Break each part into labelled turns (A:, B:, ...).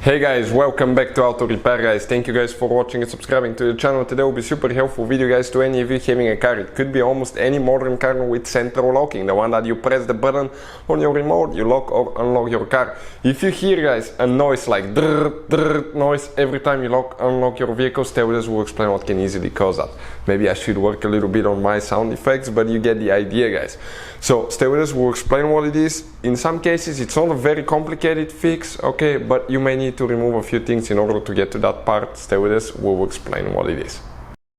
A: Hey guys, welcome back to Auto Repair guys. Thank you guys for watching and subscribing to the channel. Today will be super helpful video guys to any of you having a car. It could be almost any modern car with central locking, the one that you press the button on your remote, you lock or unlock your car. If you hear guys a noise like drrr, drrr noise every time you lock unlock your vehicle, stay with us, we'll explain what can easily cause that. Maybe I should work a little bit on my sound effects, but you get the idea guys. So stay with us, we'll explain what it is. In some cases it's not a very complicated fix, okay, but you may need to remove a few things in order to get to that part. Stay with us, we will explain what it is.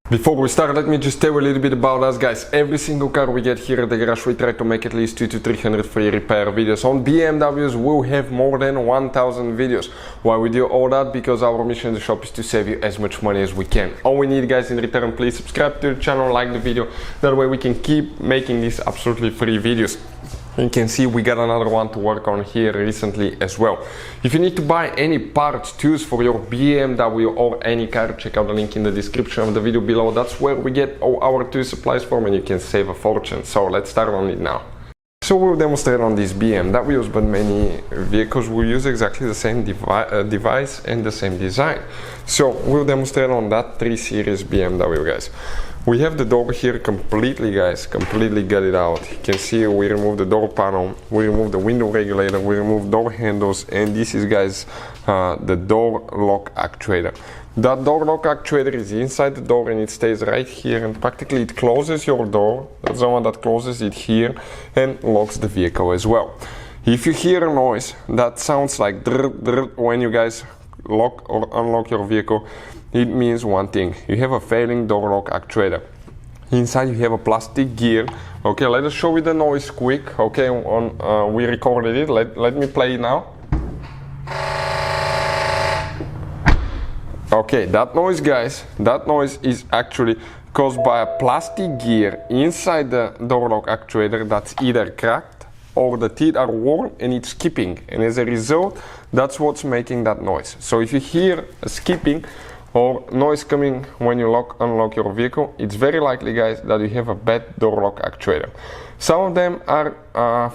A: Before we start, let me just tell you a little bit about us guys. Every single car we get here at the garage, we try to make at least 200 to 300 free repair videos. On BMWs we'll have more than 1000 videos. Why we do all that? Because our mission in the shop is to save you as much money as we can. All we need guys in return, please subscribe to the channel, like the video, that way we can keep making these absolutely free videos. You can see we got another one to work on here recently as well. If you need to buy any parts, tools for your BMW or any car, check out the link in the description of the video below. That's where we get all our tool supplies from and you can save a fortune. So let's start on it now. So we'll demonstrate on these BMWs, but many vehicles will use exactly the same device and the same design. So we'll demonstrate on that 3 Series BMW guys. We have the door here completely guys, completely gutted out. You can see we removed the door panel, we removed the window regulator, we removed door handles, and this is guys the door lock actuator. That door lock actuator is inside the door and it stays right here, and practically it closes your door. That's the one that closes it here and locks the vehicle as well. If you hear a noise that sounds like drrr, drrr, when you guys lock or unlock your vehicle, it means one thing: you have a failing door lock actuator. Inside you have a plastic gear. Okay, let us show you the noise quick. Okay, we recorded it. Let me play it now. Okay, that noise guys, that noise is actually caused by a plastic gear inside the door lock actuator that's either cracked or the teeth are worn and it's skipping, and as a result that's what's making that noise. So if you hear a skipping or noise coming when you unlock your vehicle, it's very likely guys that you have a bad door lock actuator. Some of them are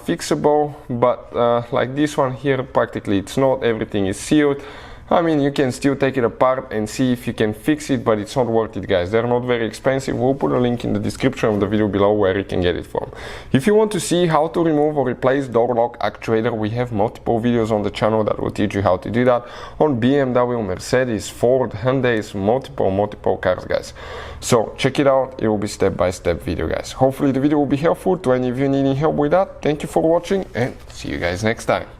A: fixable, but like this one here, practically it's not. Everything is sealed. I mean, you can still take it apart and see if you can fix it, but it's not worth it guys. They're not very expensive. We'll put a link in the description of the video below where you can get it from. If you want to see how to remove or replace door lock actuator, we have multiple videos on the channel that will teach you how to do that on BMW, Mercedes, Ford, Hyundai's, multiple cars guys. So check it out, it will be step-by-step video guys. Hopefully the video will be helpful to any of you needing help with that. Thank you for watching and see you guys next time.